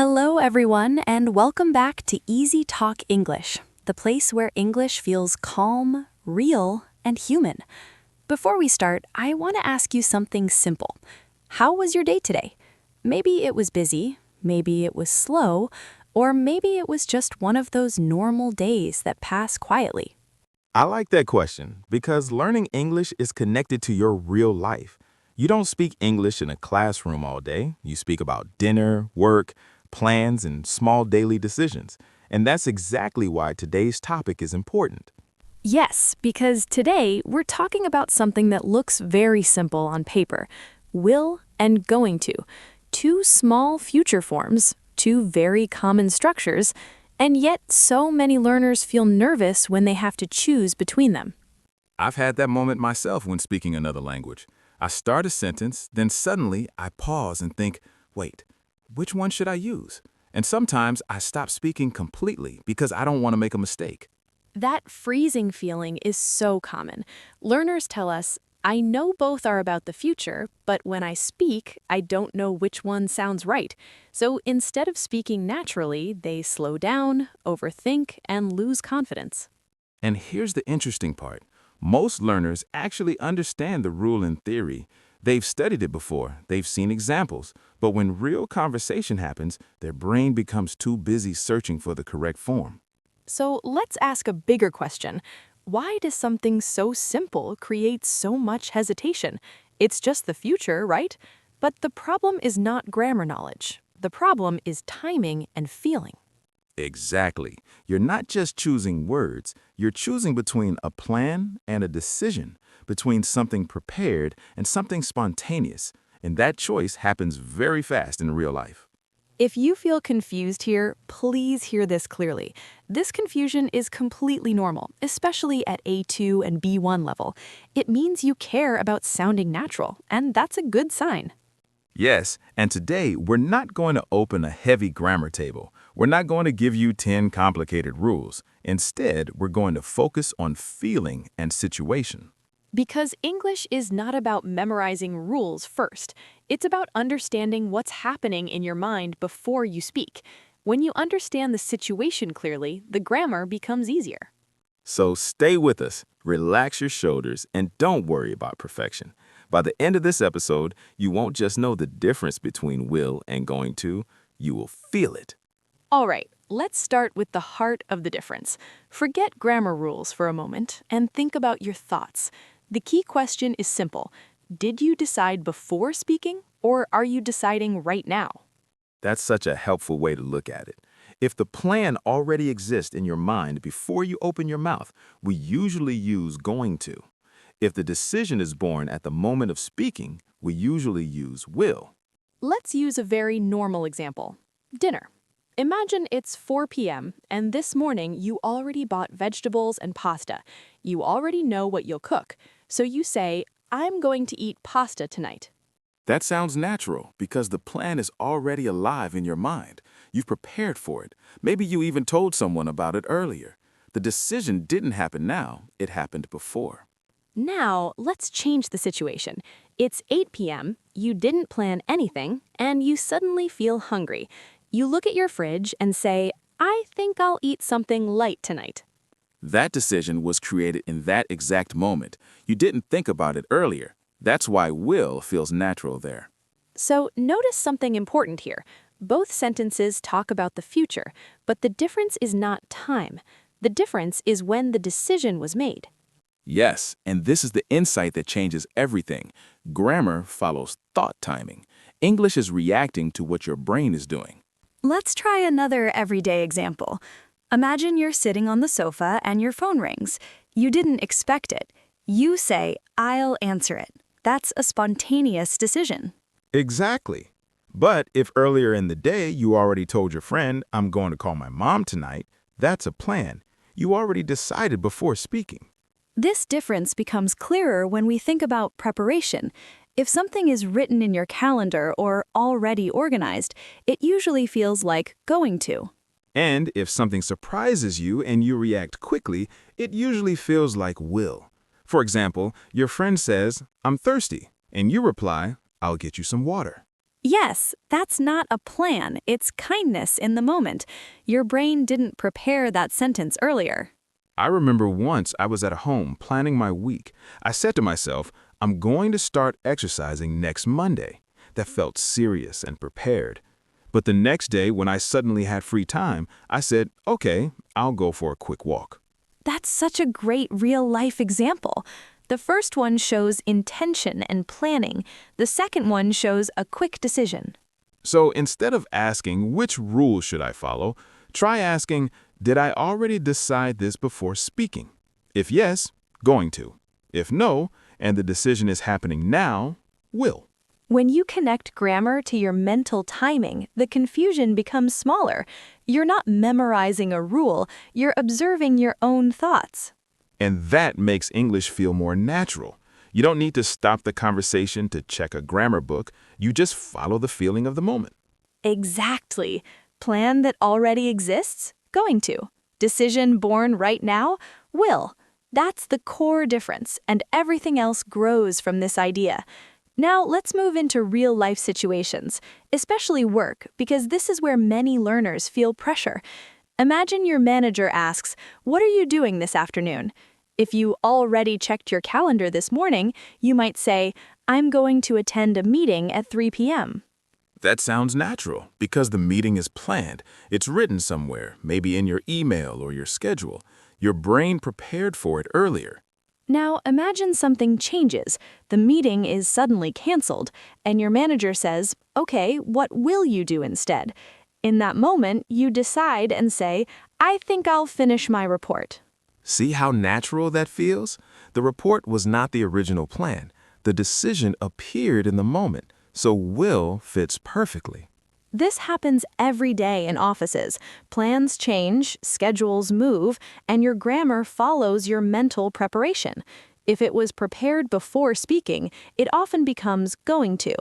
Hello, everyone, and welcome back to Easy Talk English, the place where English feels calm, real, and human. Before we start, I want to ask you something simple. How was your day today? Maybe it was busy, maybe it was slow, or maybe it was just one of those normal days that pass quietly. I like that question because learning English is connected to your real life. You don't speak English in a classroom all day. You speak about dinner, work, plans, and small daily decisions. And that's exactly why today's topic is important. Yes, because today we're talking about something that looks very simple on paper: will and going to. Two small future forms, two very common structures, and yet so many learners feel nervous when they have to choose between them. I've had that moment myself when speaking another language. I start a sentence, then suddenly I pause and think, wait, which one should I use? And sometimes I stop speaking completely because I don't want to make a mistake. That freezing feeling is so common. Learners tell us, I know both are about the future, but when I speak, I don't know which one sounds right. So instead of speaking naturally, they slow down, overthink, and lose confidence. And here's the interesting part. Most learners actually understand the rule in theory. They've studied it before, they've seen examples, but when real conversation happens, their brain becomes too busy searching for the correct form. So let's ask a bigger question. Why does something so simple create so much hesitation? It's just the future, right? But the problem is not grammar knowledge. The problem is timing and feeling. Exactly. You're not just choosing words, you're choosing between a plan and a decision, between something prepared and something spontaneous, and that choice happens very fast in real life. If you feel confused here, please hear this clearly. This confusion is completely normal, especially at A2 and B1 level. It means you care about sounding natural, and that's a good sign. Yes, and today we're not going to open a heavy grammar table. We're not going to give you 10 complicated rules. Instead, we're going to focus on feeling and situation. Because English is not about memorizing rules first. It's about understanding what's happening in your mind before you speak. When you understand the situation clearly, the grammar becomes easier. So stay with us, relax your shoulders, and don't worry about perfection. By the end of this episode, you won't just know the difference between will and going to, you will feel it. All right, let's start with the heart of the difference. Forget grammar rules for a moment and think about your thoughts. The key question is simple. Did you decide before speaking, or are you deciding right now? That's such a helpful way to look at it. If the plan already exists in your mind before you open your mouth, we usually use going to. If the decision is born at the moment of speaking, we usually use will. Let's use a very normal example. Dinner. Imagine it's 4 p.m. and this morning you already bought vegetables and pasta. You already know what you'll cook. So you say, I'm going to eat pasta tonight. That sounds natural because the plan is already alive in your mind. You've prepared for it. Maybe you even told someone about it earlier. The decision didn't happen now, it happened before. Now, let's change the situation. It's 8 p.m., you didn't plan anything, and you suddenly feel hungry. You look at your fridge and say, I think I'll eat something light tonight. That decision was created in that exact moment. You didn't think about it earlier. That's why will feels natural there. So notice something important here. Both sentences talk about the future, but the difference is not time. The difference is when the decision was made. Yes, and this is the insight that changes everything. Grammar follows thought timing. English is reacting to what your brain is doing. Let's try another everyday example. Imagine you're sitting on the sofa and your phone rings. You didn't expect it. You say, I'll answer it. That's a spontaneous decision. Exactly. But if earlier in the day you already told your friend, I'm going to call my mom tonight, that's a plan. You already decided before speaking. This difference becomes clearer when we think about preparation. If something is written in your calendar or already organized, it usually feels like going to. And if something surprises you and you react quickly, it usually feels like will. For example, your friend says, I'm thirsty, and you reply, I'll get you some water. Yes, that's not a plan, it's kindness in the moment. Your brain didn't prepare that sentence earlier. I remember once I was at home planning my week. I said to myself, I'm going to start exercising next Monday. That felt serious and prepared. But the next day, when I suddenly had free time, I said, okay, I'll go for a quick walk. That's such a great real-life example. The first one shows intention and planning. The second one shows a quick decision. So instead of asking, which rule should I follow, try asking, did I already decide this before speaking? If yes, going to. If no, and the decision is happening now, will. When you connect grammar to your mental timing, the confusion becomes smaller. You're not memorizing a rule, you're observing your own thoughts. And that makes English feel more natural. You don't need to stop the conversation to check a grammar book. You just follow the feeling of the moment. Exactly. Plan that already exists? Going to. Decision born right now? Will. That's the core difference, and everything else grows from this idea. Now let's move into real-life situations, especially work, because this is where many learners feel pressure. Imagine your manager asks, "What are you doing this afternoon?" If you already checked your calendar this morning, you might say, "I'm going to attend a meeting at 3 p.m." That sounds natural because the meeting is planned. It's written somewhere, maybe in your email or your schedule. Your brain prepared for it earlier. Now imagine something changes. The meeting is suddenly canceled, and your manager says, "Okay, what will you do instead?" In that moment, you decide and say, "I think I'll finish my report." See how natural that feels? The report was not the original plan. The decision appeared in the moment, so will fits perfectly. This happens every day in offices. Plans change, schedules move, and your grammar follows your mental preparation. If it was prepared before speaking, it often becomes going to.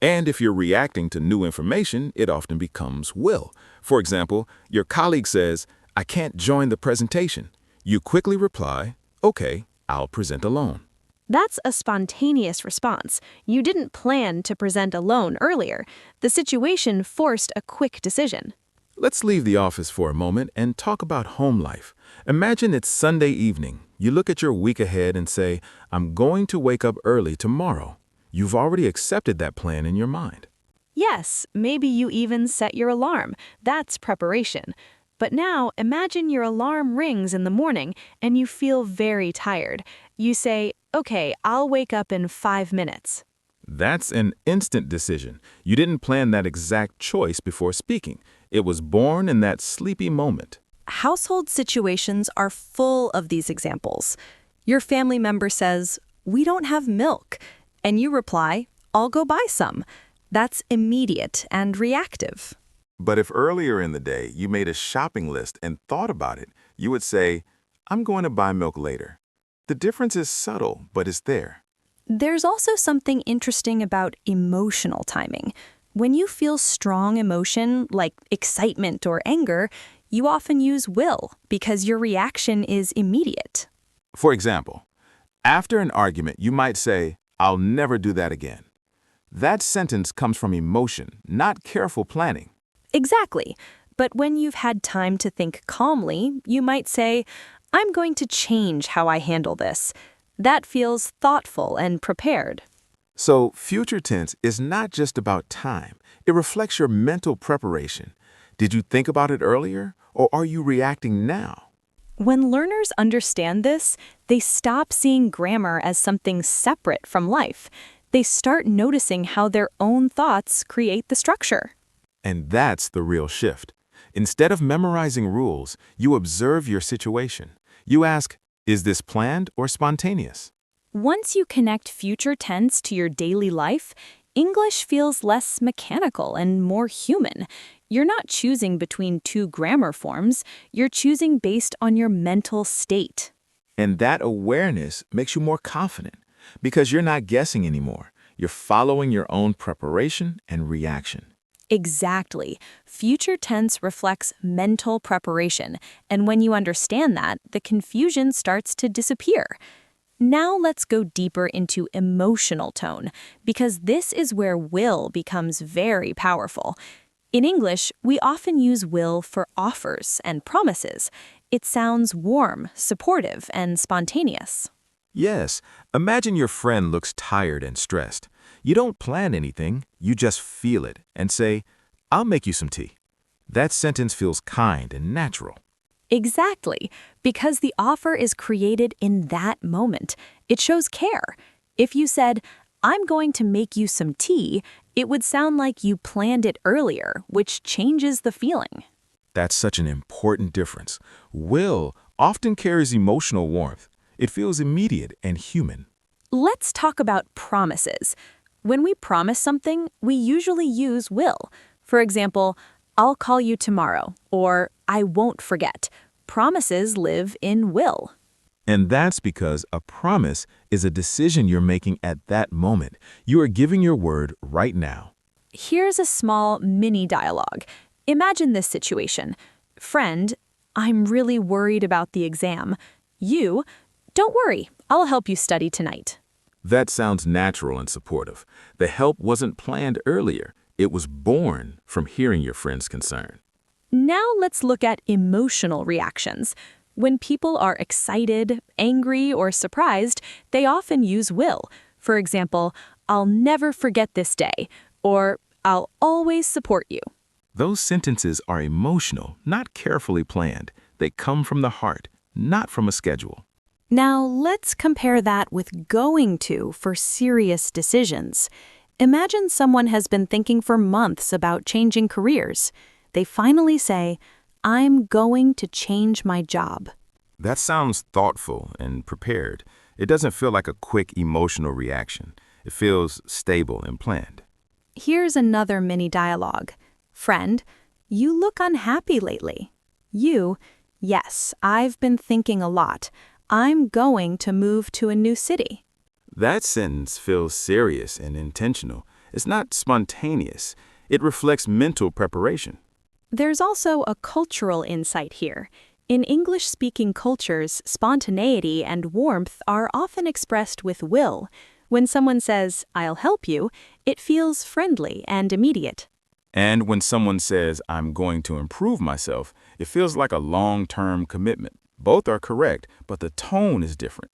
And if you're reacting to new information, it often becomes will. For example, your colleague says, I can't join the presentation. You quickly reply, okay, I'll present alone. That's a spontaneous response. You didn't plan to present alone earlier. The situation forced a quick decision. Let's leave the office for a moment and talk about home life. Imagine it's Sunday evening. You look at your week ahead and say, I'm going to wake up early tomorrow. You've already accepted that plan in your mind. Yes, maybe you even set your alarm. That's preparation. But now imagine your alarm rings in the morning and you feel very tired. You say, okay, I'll wake up in 5 minutes. That's an instant decision. You didn't plan that exact choice before speaking. It was born in that sleepy moment. Household situations are full of these examples. Your family member says, "We don't have milk," and you reply, "I'll go buy some." That's immediate and reactive. But if earlier in the day you made a shopping list and thought about it, you would say, I'm going to buy milk later. The difference is subtle, but it's there. There's also something interesting about emotional timing. When you feel strong emotion, like excitement or anger, you often use will because your reaction is immediate. For example, after an argument, you might say, I'll never do that again. That sentence comes from emotion, not careful planning. Exactly. But when you've had time to think calmly, you might say, I'm going to change how I handle this. That feels thoughtful and prepared. So future tense is not just about time. It reflects your mental preparation. Did you think about it earlier, or are you reacting now? When learners understand this, they stop seeing grammar as something separate from life. They start noticing how their own thoughts create the structure. And that's the real shift. Instead of memorizing rules, you observe your situation. You ask, is this planned or spontaneous? Once you connect future tense to your daily life, English feels less mechanical and more human. You're not choosing between two grammar forms, you're choosing based on your mental state. And that awareness makes you more confident because you're not guessing anymore. You're following your own preparation and reaction. Exactly. Future tense reflects mental preparation, and when you understand that, the confusion starts to disappear. Now let's go deeper into emotional tone, because this is where will becomes very powerful. In English, we often use will for offers and promises. It sounds warm, supportive, and spontaneous. Yes, imagine your friend looks tired and stressed. You don't plan anything, you just feel it and say, "I'll make you some tea." That sentence feels kind and natural. Exactly, because the offer is created in that moment. It shows care. If you said, "I'm going to make you some tea," it would sound like you planned it earlier, which changes the feeling. That's such an important difference. Will often carries emotional warmth. It feels immediate and human. Let's talk about promises. When we promise something, we usually use will. For example, "I'll call you tomorrow," or "I won't forget." Promises live in will. And that's because a promise is a decision you're making at that moment. You are giving your word right now. Here's a small mini dialogue. Imagine this situation. Friend, "I'm really worried about the exam." You, "Don't worry, I'll help you study tonight." That sounds natural and supportive. The help wasn't planned earlier. It was born from hearing your friend's concern. Now let's look at emotional reactions. When people are excited, angry, or surprised, they often use will. For example, "I'll never forget this day," or "I'll always support you." Those sentences are emotional, not carefully planned. They come from the heart, not from a schedule. Now let's compare that with going to for serious decisions. Imagine someone has been thinking for months about changing careers. They finally say, "I'm going to change my job." That sounds thoughtful and prepared. It doesn't feel like a quick emotional reaction. It feels stable and planned. Here's another mini dialogue. Friend, "You look unhappy lately." You, "Yes, I've been thinking a lot. I'm going to move to a new city." That sentence feels serious and intentional. It's not spontaneous. It reflects mental preparation. There's also a cultural insight here. In English-speaking cultures, spontaneity and warmth are often expressed with will. When someone says, "I'll help you," it feels friendly and immediate. And when someone says, "I'm going to improve myself," it feels like a long-term commitment. Both are correct, but the tone is different.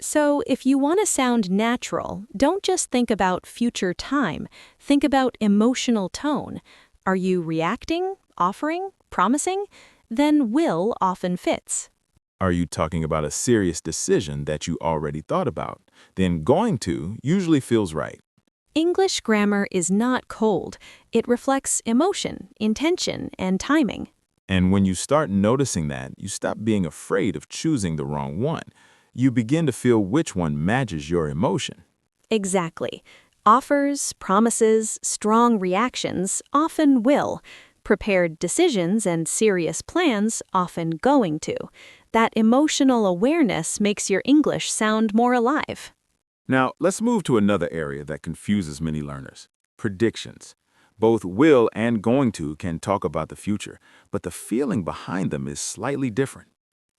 So if you want to sound natural, don't just think about future time. Think about emotional tone. Are you reacting, offering, promising? Then will often fits. Are you talking about a serious decision that you already thought about? Then going to usually feels right. English grammar is not cold. It reflects emotion, intention, and timing. And when you start noticing that, you stop being afraid of choosing the wrong one. You begin to feel which one matches your emotion. Exactly. Offers, promises, strong reactions often will. Prepared decisions and serious plans often going to. That emotional awareness makes your English sound more alive. Now, let's move to another area that confuses many learners: predictions. Both will and going to can talk about the future, but the feeling behind them is slightly different.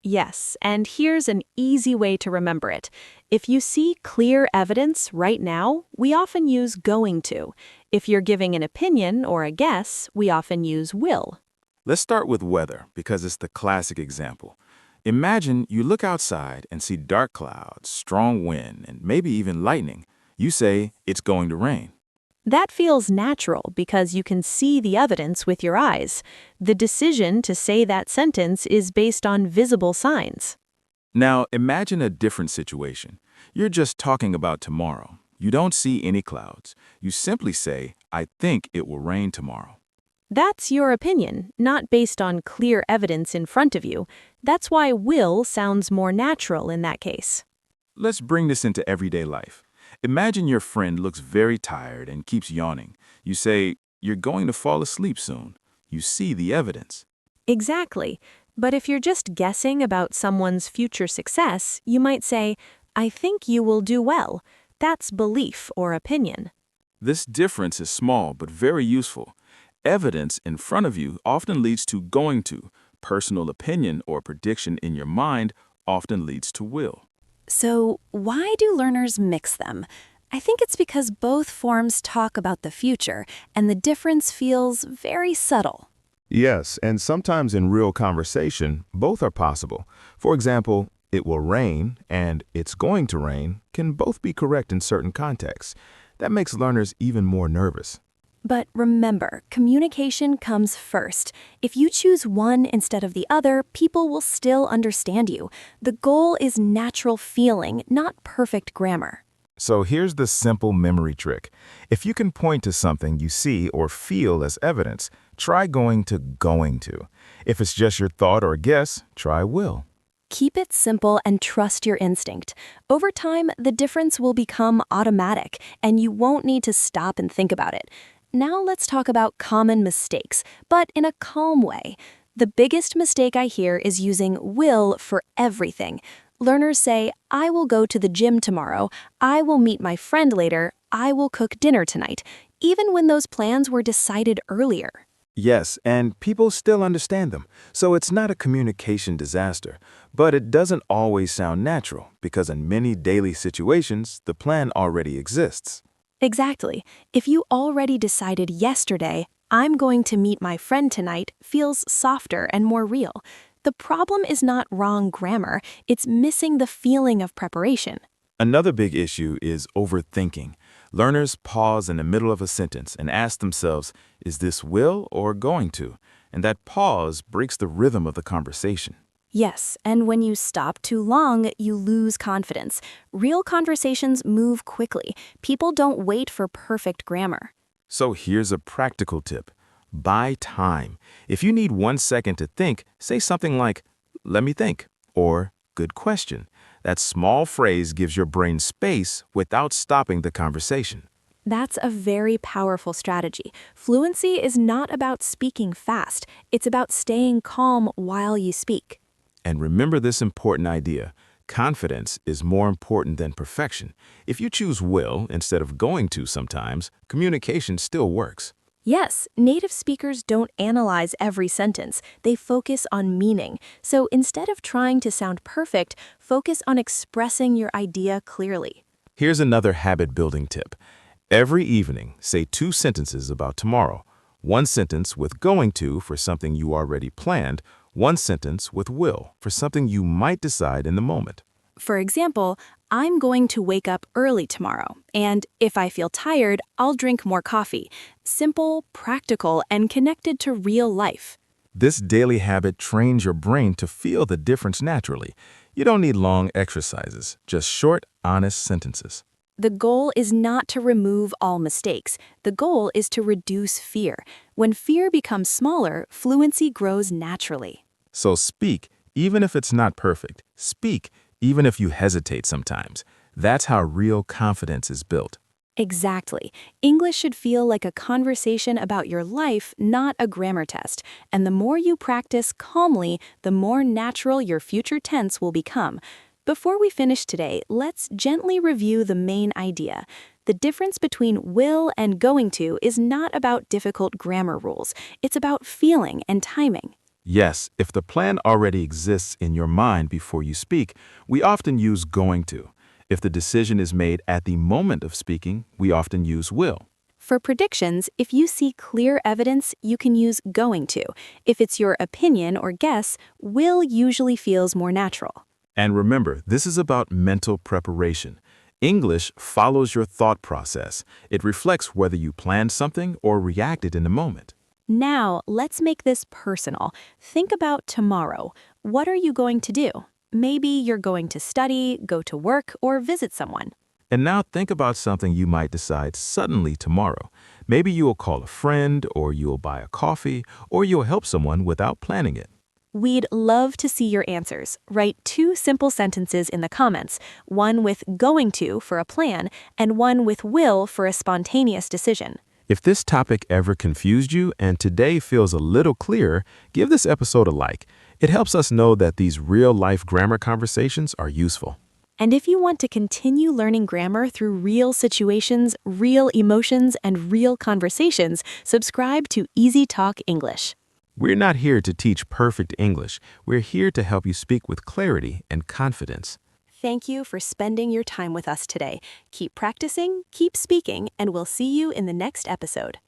Yes, and here's an easy way to remember it. If you see clear evidence right now, we often use going to. If you're giving an opinion or a guess, we often use will. Let's start with weather because it's the classic example. Imagine you look outside and see dark clouds, strong wind, and maybe even lightning. You say it's going to rain. That feels natural because you can see the evidence with your eyes. The decision to say that sentence is based on visible signs. Now, imagine a different situation. You're just talking about tomorrow. You don't see any clouds. You simply say, "I think it will rain tomorrow." That's your opinion, not based on clear evidence in front of you. That's why will sounds more natural in that case. Let's bring this into everyday life. Imagine your friend looks very tired and keeps yawning. You say, "You're going to fall asleep soon." You see the evidence. Exactly. But if you're just guessing about someone's future success, you might say, "I think you will do well." That's belief or opinion. This difference is small but very useful. Evidence in front of you often leads to going to. Personal opinion or prediction in your mind often leads to will. So, why do learners mix them? I think it's because both forms talk about the future, and the difference feels very subtle. Yes, and sometimes in real conversation, both are possible. For example, it will rain and it's going to rain can both be correct in certain contexts. That makes learners even more nervous. But remember, communication comes first. If you choose one instead of the other, people will still understand you. The goal is natural feeling, not perfect grammar. So here's the simple memory trick. If you can point to something you see or feel as evidence, try going to going to. If it's just your thought or guess, try will. Keep it simple and trust your instinct. Over time, the difference will become automatic, and you won't need to stop and think about it. Now let's talk about common mistakes, but in a calm way. The biggest mistake I hear is using will for everything. Learners say, I will go to the gym tomorrow, I will meet my friend later, I will cook dinner tonight, even when those plans were decided earlier. Yes, and people still understand them, so it's not a communication disaster. But it doesn't always sound natural, because in many daily situations, the plan already exists. Exactly. If you already decided yesterday, I'm going to meet my friend tonight, feels softer and more real. The problem is not wrong grammar, it's missing the feeling of preparation. Another big issue is overthinking. Learners pause in the middle of a sentence and ask themselves, is this will or going to? And that pause breaks the rhythm of the conversation. Yes, and when you stop too long, you lose confidence. Real conversations move quickly. People don't wait for perfect grammar. So here's a practical tip. Buy time. If you need 1 second to think, say something like, let me think, or good question. That small phrase gives your brain space without stopping the conversation. That's a very powerful strategy. Fluency is not about speaking fast. It's about staying calm while you speak. And remember this important idea. Confidence is more important than perfection. If you choose will instead of going to sometimes, communication still works. Yes, native speakers don't analyze every sentence. They focus on meaning. So instead of trying to sound perfect, focus on expressing your idea clearly. Here's another habit-building tip. Every evening, say 2 sentences about tomorrow. 1 sentence with going to for something you already planned, 1 sentence with will for something you might decide in the moment. For example, I'm going to wake up early tomorrow, and if I feel tired, I'll drink more coffee. Simple, practical, and connected to real life. This daily habit trains your brain to feel the difference naturally. You don't need long exercises, just short, honest sentences. The goal is not to remove all mistakes. The goal is to reduce fear. When fear becomes smaller, fluency grows naturally. So speak, even if it's not perfect. Speak, even if you hesitate sometimes. That's how real confidence is built. Exactly. English should feel like a conversation about your life, not a grammar test. And the more you practice calmly, the more natural your future tense will become. Before we finish today, let's gently review the main idea. The difference between will and going to is not about difficult grammar rules. It's about feeling and timing. Yes, if the plan already exists in your mind before you speak, we often use going to. If the decision is made at the moment of speaking, we often use will. For predictions, if you see clear evidence, you can use going to. If it's your opinion or guess, will usually feels more natural. And remember, this is about mental preparation. English follows your thought process. It reflects whether you planned something or reacted in the moment. Now, let's make this personal. Think about tomorrow. What are you going to do? Maybe you're going to study, go to work, or visit someone. And now think about something you might decide suddenly tomorrow. Maybe you'll call a friend, or you'll buy a coffee, or you'll help someone without planning it. We'd love to see your answers. Write 2 simple sentences in the comments, one with going to for a plan, and one with will for a spontaneous decision. If this topic ever confused you and today feels a little clearer, give this episode a like. It helps us know that these real-life grammar conversations are useful. And if you want to continue learning grammar through real situations, real emotions, and real conversations, subscribe to EasyTalk English. We're not here to teach perfect English. We're here to help you speak with clarity and confidence. thank you for spending your time with us today. Keep practicing, keep speaking, and we'll see you in the next episode.